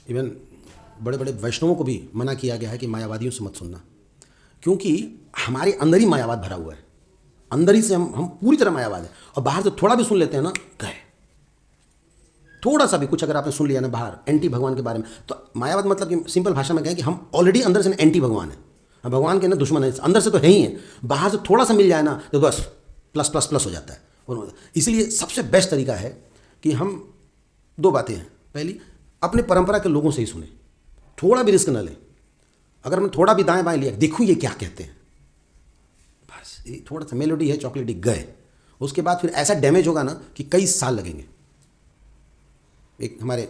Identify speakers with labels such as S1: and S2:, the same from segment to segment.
S1: Even बड़े बड़े वैष्णवों को भी मना किया गया है कि मायावादियों से मत सुनना, क्योंकि हमारे अंदर ही मायावाद भरा हुआ है। अंदर ही से हम पूरी तरह मायावाद है, और बाहर से थोड़ा भी सुन लेते हैं ना, गए। थोड़ा सा भी कुछ अगर आपने सुन लिया ना बाहर एंटी भगवान के बारे में, तो मायावाद मतलब कि सिंपल भाषा में कहें कि हम ऑलरेडी अंदर से एंटी भगवान है, हम भगवान के ना दुश्मन है, अंदर से तो है ही है, बाहर से थोड़ा सा मिल जाए ना तो बस प्लस प्लस प्लस हो जाता है। इसलिए सबसे बेस्ट तरीका है कि हम दो बातें हैं। पहली, अपने परंपरा के लोगों से ही सुने, थोड़ा भी रिस्क न लें। अगर हमने थोड़ा भी दाएं बाएं लिया, देखो ये क्या कहते हैं, बस ये थोड़ा सा मेलोडी है, चॉकलेटी गए। उसके बाद फिर ऐसा डैमेज होगा ना कि कई साल लगेंगे। एक हमारे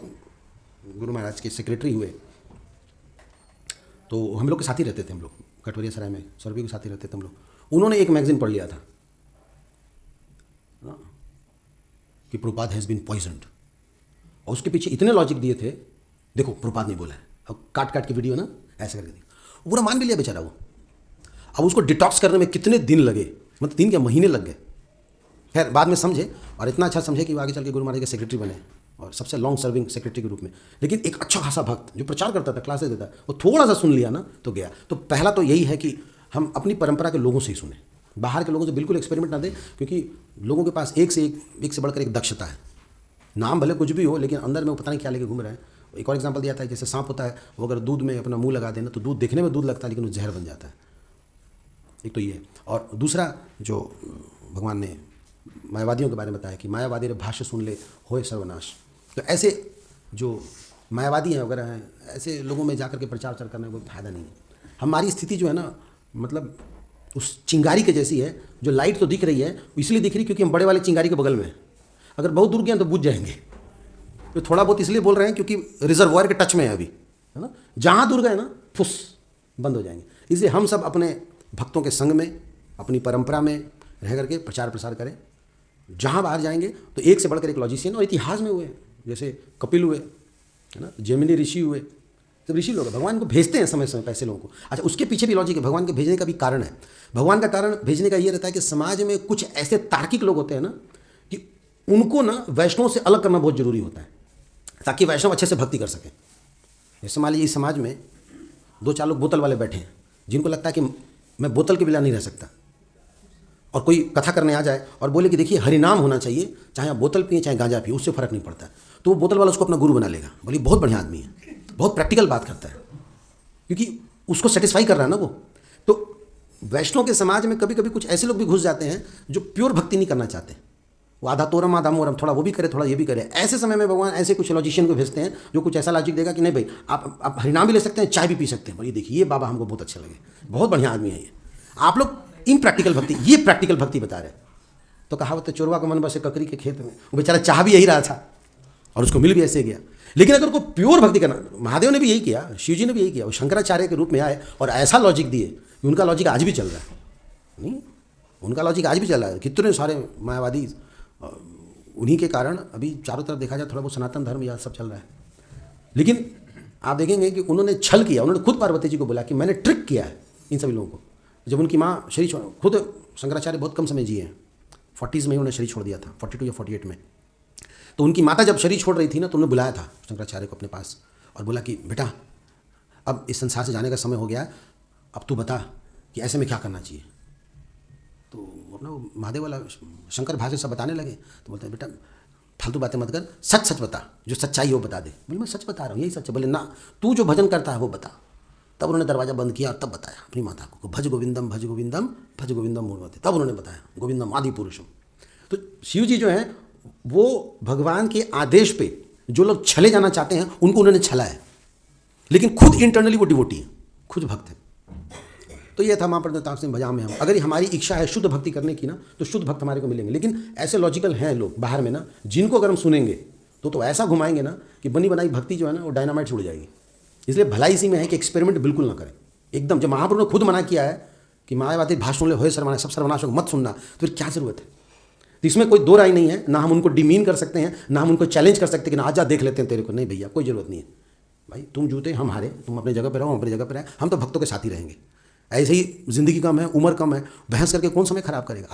S1: गुरु महाराज के सेक्रेटरी हुए, तो हम लोग के साथ ही रहते थे, हम लोग कटवरिया सराय में सौरभी के साथ ही रहते थे हम लोग। उन्होंने एक मैगजीन पढ़ लिया था कि प्रभुपाद हैज़ बीन पॉइजन्ड, और उसके पीछे इतने लॉजिक दिए थे, देखो प्रभुपाद नहीं बोला है, अब काट काट के वीडियो ना ऐसे करके दी, पूरा मान भी लिया बेचारा वो। अब उसको डिटॉक्स करने में कितने दिन लगे, मतलब 3 के महीने लग गए। खैर बाद में समझे, और इतना अच्छा समझे कि वो आगे चल के गुरु महाराज के सेक्रेटरी बने, और सबसे लॉन्ग सर्विंग सेक्रेटरी के रूप में। लेकिन एक अच्छा खासा भक्त जो प्रचार करता था, क्लासेस देता, वो थोड़ा सा सुन लिया ना तो गया। तो पहला तो यही है कि हम अपनी परंपरा के लोगों से ही सुने, बाहर के लोगों से बिल्कुल एक्सपेरिमेंट ना दें, क्योंकि लोगों के पास एक से बढ़कर एक दक्षता है। नाम भले कुछ भी हो, लेकिन अंदर में वो पता नहीं क्या लेके घूम रहे हैं। एक और एग्जाम्पल दिया था, जैसे सांप होता है, वो अगर दूध में अपना मुंह लगा देना तो दूध देखने में दूध लगता है, लेकिन वो जहर बन जाता है। एक तो ये, और दूसरा जो भगवान ने मायावादियों के बारे में बताया कि मायावादी रे भाष्य सुन ले होए सर्वनाश। तो ऐसे जो मायावादी हैं वगैरह हैं, ऐसे लोगों में जाकर के प्रचार करने में कोई फायदा नहीं है। हमारी स्थिति जो है ना, मतलब उस चिंगारी के जैसी है, जो लाइट तो दिख रही है, इसलिए दिख रही क्योंकि हम बड़े वाले चिंगारी के बगल में हैं। अगर बहुत दूर गए तो बुझ जाएंगे। तो थोड़ा बहुत इसलिए बोल रहे हैं क्योंकि रिजर्वॉयर के टच में है अभी, है ना। जहाँ दूर गए ना फुस बंद हो जाएंगे। इसलिए हम सब अपने भक्तों के संग में, अपनी परंपरा में रह करके प्रचार प्रसार करें। जहाँ बाहर जाएंगे तो एक से बढ़कर एक लॉजिशियन, और इतिहास में हुए, जैसे कपिल हुए, है ना, जेमिनी ऋषि हुए, सब ऋषि लोग भगवान को भेजते हैं समय समय पैसे लोगों को। अच्छा, उसके पीछे भी लॉजिक है, भगवान के भेजने का भी कारण है। भगवान का कारण भेजने का ये रहता है कि समाज में कुछ ऐसे तार्किक लोग होते हैं ना, कि उनको ना वैष्णव से अलग करना बहुत जरूरी होता है, ताकि वैष्णव अच्छे से भक्ति कर सकें। जैसे मान लीजिए इस समाज में 2-4 लोग बोतल वाले बैठे हैं, जिनको लगता है कि मैं बोतल के बिना नहीं रह सकता, और कोई कथा करने आ जाए और बोले कि देखिए हरिनाम होना चाहिए, चाहे आप बोतल पिए चाहे गांजा पिए, उससे फर्क नहीं पड़ता, तो वो बोतल वाला उसको अपना गुरु बना लेगा। बोलिए बहुत बढ़िया आदमी है, बहुत प्रैक्टिकल बात करता है, क्योंकि उसको सेटिस्फाई कर रहा है ना वो। तो वैष्णव के समाज में कभी कभी कुछ ऐसे लोग भी घुस जाते हैं जो प्योर भक्ति नहीं करना चाहते, वो आधा तोरम आधा मोरम, थोड़ा वो भी करे थोड़ा ये भी करे। ऐसे समय में भगवान ऐसे कुछ लॉजिशियन को भेजते हैं जो कुछ ऐसा लॉजिक देगा कि नहीं भाई आप हरिनाम भी ले सकते हैं, चाय भी पी सकते हैं। बोलिए देखिए ये बाबा हमको बहुत अच्छे लगे, बहुत बढ़िया आदमी है ये। आप लोग इम्प्रैक्टिकल भक्ति, ये प्रैक्टिकल भक्ति बता रहे। तो कहावत है, चोरवा को मन बसे ककरी के खेत में। वो बेचारा चाह भी यही रहा था और उसको मिल भी ऐसे गया। लेकिन अगर कोई प्योर भक्ति करना, महादेव ने भी यही किया, शिव जी ने भी यही किया। वो शंकराचार्य के रूप में आए और ऐसा लॉजिक दिए कि उनका लॉजिक आज भी चल रहा है। नहीं, उनका लॉजिक आज भी चल रहा है। कितने सारे मायावादी उन्हीं के कारण अभी चारों तरफ देखा जाए थोड़ा बहुत सनातन धर्म या सब चल रहा है। लेकिन आप देखेंगे कि उन्होंने छल किया। उन्होंने खुद पार्वती जी को बोला कि मैंने ट्रिक किया है इन सभी लोगों को। जब उनकी माँ शरीर छोड़, खुद शंकराचार्य बहुत कम समय जिए हैं, 40s में उन्होंने शरीर छोड़ दिया था, 42 या 48 में। तो उनकी माता जब शरीर छोड़ रही थी ना, तो उन्होंने बुलाया था शंकराचार्य को अपने पास और बोला कि बेटा अब इस संसार से जाने का समय हो गया, अब तू बता कि ऐसे में क्या करना चाहिए। तो अपना महादेव वाला शंकर भाषा सब बताने लगे। तो बोलते हैं बेटा फालतू बातें मत कर, सच सच बता, जो सच्चाई है वो बता दे। बोले मैं सच बता रहा हूँ, यही सच है। बोले ना, तू जो भजन करता है वो बता। तब उन्होंने दरवाज़ा बंद किया और तब बताया अपनी माता को, भज गोविंदम भज गोविंदम भज गोविंदम मूर्वते। तब उन्होंने बताया गोविंदम आदि पुरुषम। तो शिव जी जो हैं वो भगवान के आदेश पे जो लोग छले जाना चाहते हैं उनको उन्होंने छला है, लेकिन खुद इंटरनली वो डिवोटी है, खुद भक्त है। तो ये था महाप्रताप सिंह भजा में हम। अगर हमारी इच्छा है शुद्ध भक्ति करने की ना, तो शुद्ध भक्त हमारे को मिलेंगे। लेकिन ऐसे लॉजिकल हैं लोग बाहर में ना, जिनको अगर हम सुनेंगे तो ऐसा घुमाएंगे ना कि बनी बनाई भक्ति जो है ना वो डायनामाइट से उड़ जाएगी। इसलिए भलाई इसी में है कि एक्सपेरिमेंट बिल्कुल ना करें एकदम। जब महाप्रभु ने खुद मना किया है कि मायावादी भाषण ले होए सर्वनाश, सब सर्वनाश मत सुनना, तो फिर क्या जरूरत है। तो इसमें कोई दो राय नहीं है, ना हम उनको डिमीन कर सकते हैं, ना हम उनको चैलेंज कर सकते हैं कि ना आजा देख लेते हैं तेरे को। नहीं भैया, कोई जरूरत नहीं है भाई, तुम जूते हम हारे, तुम अपनी जगह पर रहो, हम अपनी जगह पर रहे, हम तो भक्तों के साथ ही रहेंगे। ऐसे ही जिंदगी कम है, उम्र कम है, बहस करके कौन समय खराब करेगा।